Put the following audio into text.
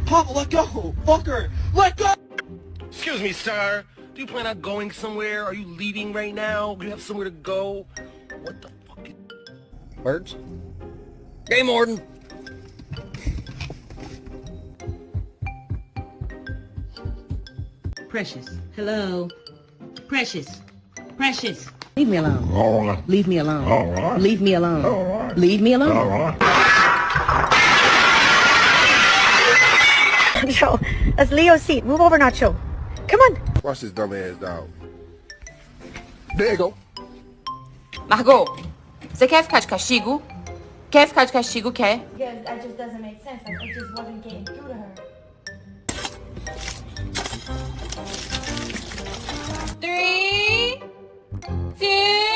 Papa, let go! Fucker! Let go! Excuse me, sir. Do you plan on going somewhere? Are you leaving right now? Do you have somewhere to go? What the fuck? Birds? Game warden! Precious. Hello. Precious. Precious. Leave me alone. All right. Leave me alone. All right. Leave me alone. All right. Leave me alone. All right. Nacho, that's Leo's seat. Move over, Nacho. Come on. Watch this dumb ass dog. There you go. Margot, você quer ficar de castigo? Quer ficar de castigo, quer? Because that just doesn't make sense. Like, it just wasn't getting through to her. 3, 2,